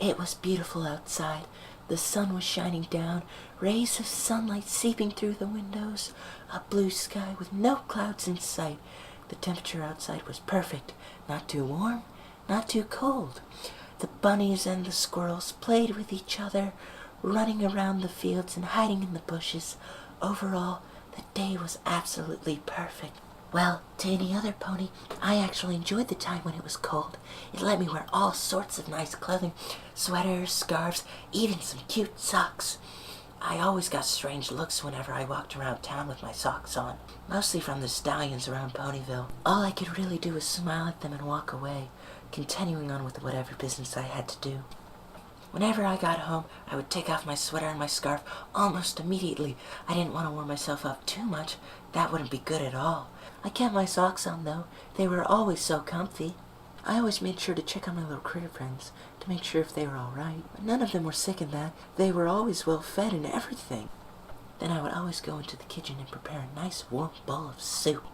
It was beautiful outside. The sun was shining down, rays of sunlight seeping through the windows, a blue sky with no clouds in sight. The temperature outside was perfect, not too warm, not too cold. The bunnies and the squirrels played with each other, running around the fields and hiding in the bushes. Overall, the day was absolutely perfect. Well, to any other pony, I actually enjoyed the time when it was cold. It let me wear all sorts of nice clothing, sweaters, scarves, even some cute socks. I always got strange looks whenever I walked around town with my socks on, mostly from the stallions around Ponyville. All I could really do was smile at them and walk away, continuing on with whatever business I had to do. Whenever I got home, I would take off my sweater and my scarf almost immediately. I didn't want to warm myself up too much. That wouldn't be good at all. I kept my socks on, though. They were always so comfy. I always made sure to check on my little critter friends to make sure if they were all right. But none of them were sick and that. They were always well fed and everything. Then I would always go into the kitchen and prepare a nice warm bowl of soup.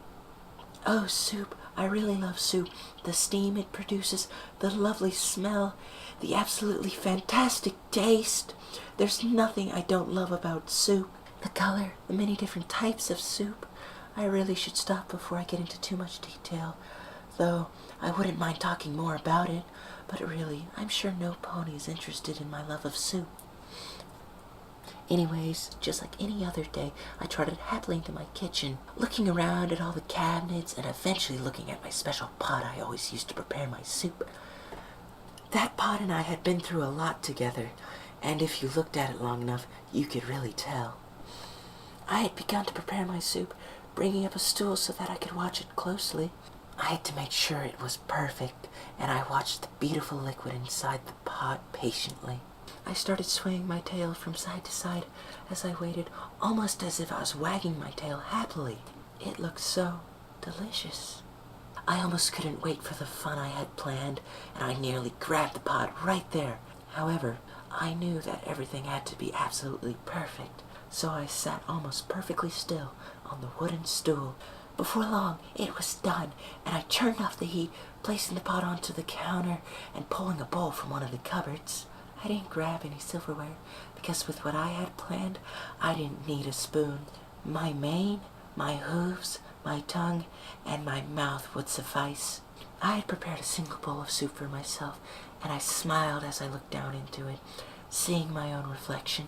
Oh, soup. I really love soup. The steam it produces, the lovely smell, the absolutely fantastic taste. There's nothing I don't love about soup. The color, the many different types of soup. I really should stop before I get into too much detail, though I wouldn't mind talking more about it, but really, I'm sure no pony is interested in my love of soup. Anyways, just like any other day, I trotted happily into my kitchen, looking around at all the cabinets and eventually looking at my special pot I always used to prepare my soup. That pot and I had been through a lot together, and if you looked at it long enough, you could really tell. I had begun to prepare my soup, bringing up a stool so that I could watch it closely. I had to make sure it was perfect, and I watched the beautiful liquid inside the pot patiently. I started swaying my tail from side to side as I waited, almost as if I was wagging my tail happily. It looked so delicious. I almost couldn't wait for the fun I had planned, and I nearly grabbed the pot right there. However, I knew that everything had to be absolutely perfect, so I sat almost perfectly still on the wooden stool. Before long, it was done, and I turned off the heat, placing the pot onto the counter and pulling a bowl from one of the cupboards. I didn't grab any silverware, because with what I had planned, I didn't need a spoon. My mane, my hooves, my tongue, and my mouth would suffice. I had prepared a single bowl of soup for myself, and I smiled as I looked down into it, seeing my own reflection.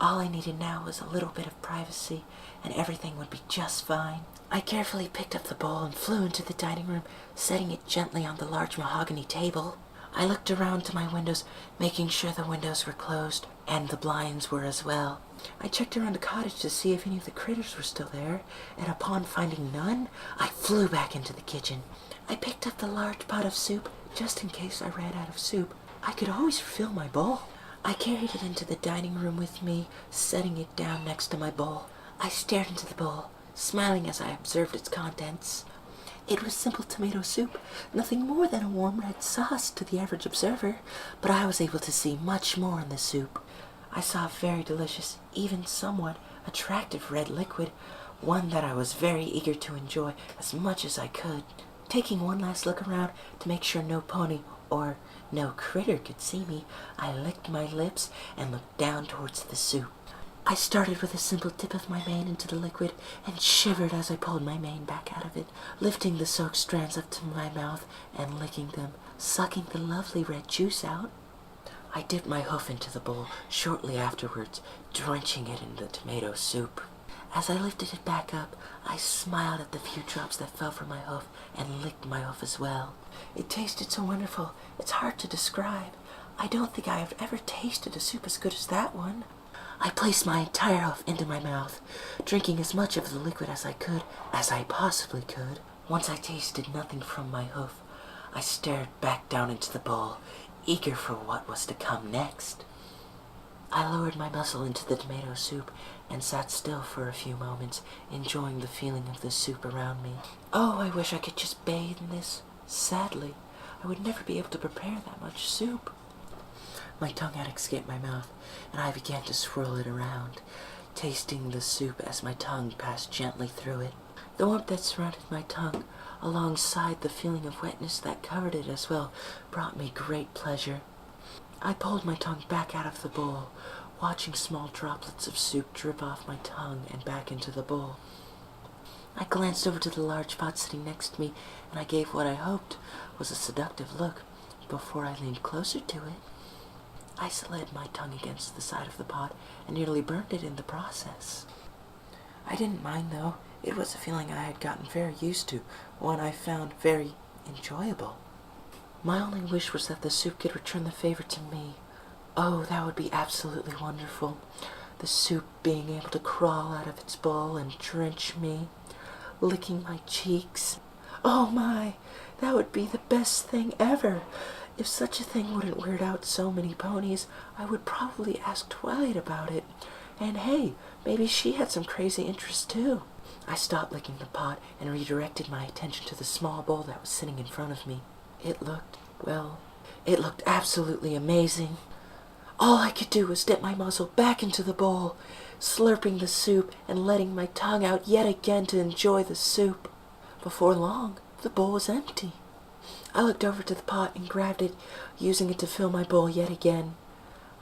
All I needed now was a little bit of privacy, and everything would be just fine. I carefully picked up the bowl and flew into the dining room, setting it gently on the large mahogany table. I looked around to my windows, making sure the windows were closed, and the blinds were as well. I checked around the cottage to see if any of the critters were still there, and upon finding none, I flew back into the kitchen. I picked up the large pot of soup, just in case I ran out of soup. I could always refill my bowl. I carried it into the dining room with me, setting it down next to my bowl. I stared into the bowl, smiling as I observed its contents. It was simple tomato soup, nothing more than a warm red sauce to the average observer, but I was able to see much more in the soup. I saw a very delicious, even somewhat attractive red liquid, one that I was very eager to enjoy as much as I could. Taking one last look around to make sure no pony or no critter could see me, I licked my lips and looked down towards the soup. I started with a simple dip of my mane into the liquid and shivered as I pulled my mane back out of it, lifting the soaked strands up to my mouth and licking them, sucking the lovely red juice out. I dipped my hoof into the bowl shortly afterwards, drenching it in the tomato soup. As I lifted it back up, I smiled at the few drops that fell from my hoof and licked my hoof as well. It tasted so wonderful, it's hard to describe. I don't think I have ever tasted a soup as good as that one. I placed my entire hoof into my mouth, drinking as much of the liquid as I possibly could. Once I tasted nothing from my hoof, I stared back down into the bowl, eager for what was to come next. I lowered my muzzle into the tomato soup and sat still for a few moments, enjoying the feeling of the soup around me. Oh, I wish I could just bathe in this. Sadly, I would never be able to prepare that much soup. My tongue had escaped my mouth, and I began to swirl it around, tasting the soup as my tongue passed gently through it. The warmth that surrounded my tongue, alongside the feeling of wetness that covered it as well, brought me great pleasure. I pulled my tongue back out of the bowl, watching small droplets of soup drip off my tongue and back into the bowl. I glanced over to the large pot sitting next to me, and I gave what I hoped was a seductive look before I leaned closer to it. I slid my tongue against the side of the pot and nearly burned it in the process. I didn't mind, though. It was a feeling I had gotten very used to, one I found very enjoyable. My only wish was that the soup could return the favor to me. Oh, that would be absolutely wonderful. The soup being able to crawl out of its bowl and drench me, licking my cheeks. Oh my, that would be the best thing ever. If such a thing wouldn't weird out so many ponies, I would probably ask Twilight about it. And hey, maybe she had some crazy interest too. I stopped licking the pot and redirected my attention to the small bowl that was sitting in front of me. It looked absolutely amazing. All I could do was dip my muzzle back into the bowl, slurping the soup and letting my tongue out yet again to enjoy the soup. Before long, the bowl was empty. I looked over to the pot and grabbed it, using it to fill my bowl yet again.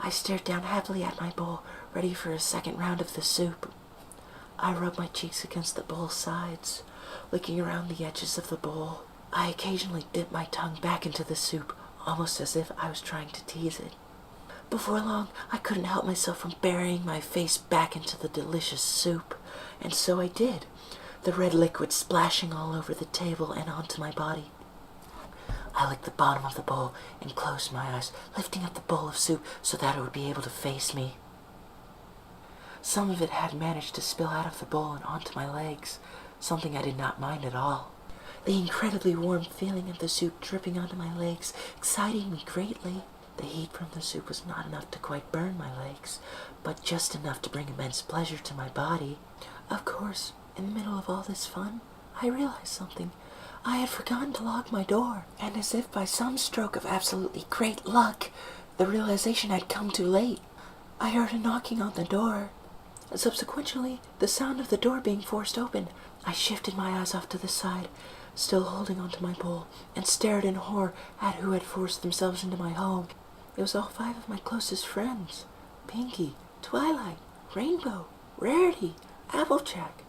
I stared down happily at my bowl, ready for a second round of the soup. I rubbed my cheeks against the bowl's sides, licking around the edges of the bowl. I occasionally dipped my tongue back into the soup, almost as if I was trying to tease it. Before long, I couldn't help myself from burying my face back into the delicious soup, and so I did, the red liquid splashing all over the table and onto my body. I licked the bottom of the bowl and closed my eyes, lifting up the bowl of soup so that it would be able to face me. Some of it had managed to spill out of the bowl and onto my legs, something I did not mind at all. The incredibly warm feeling of the soup dripping onto my legs excited me greatly. The heat from the soup was not enough to quite burn my legs, but just enough to bring immense pleasure to my body. Of course, in the middle of all this fun, I realized something. I had forgotten to lock my door, and as if by some stroke of absolutely great luck, the realization had come too late. I heard a knocking on the door. Subsequently, the sound of the door being forced open, I shifted my eyes off to the side, still holding onto my bowl, and stared in horror at who had forced themselves into my home. It was all 5 of my closest friends. Pinky, Twilight, Rainbow, Rarity, Applejack.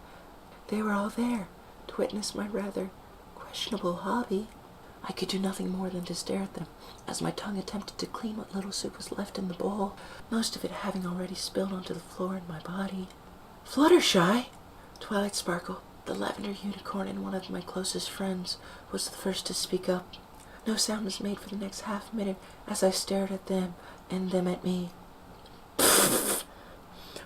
They were all there to witness my rather questionable hobby. I could do nothing more than to stare at them as my tongue attempted to clean what little soup was left in the bowl, most of it having already spilled onto the floor in my body. Fluttershy! Twilight Sparkle, the lavender unicorn and one of my closest friends, was the first to speak up. No sound was made for the next half minute as I stared at them and them at me.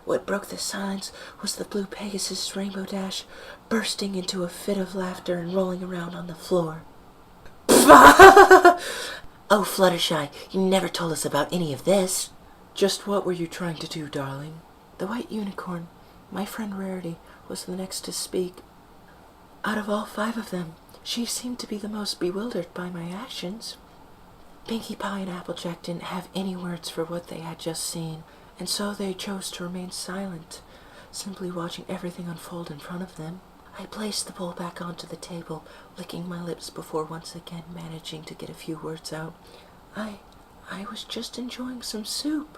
What broke the silence was the blue Pegasus Rainbow Dash bursting into a fit of laughter and rolling around on the floor. Oh, Fluttershy, you never told us about any of this. Just what were you trying to do, darling? The white unicorn, my friend Rarity, was the next to speak. Out of all 5 of them, she seemed to be the most bewildered by my actions. Pinkie Pie and Applejack didn't have any words for what they had just seen, and so they chose to remain silent, simply watching everything unfold in front of them. I placed the bowl back onto the table, licking my lips before once again managing to get a few words out. I was just enjoying some soup.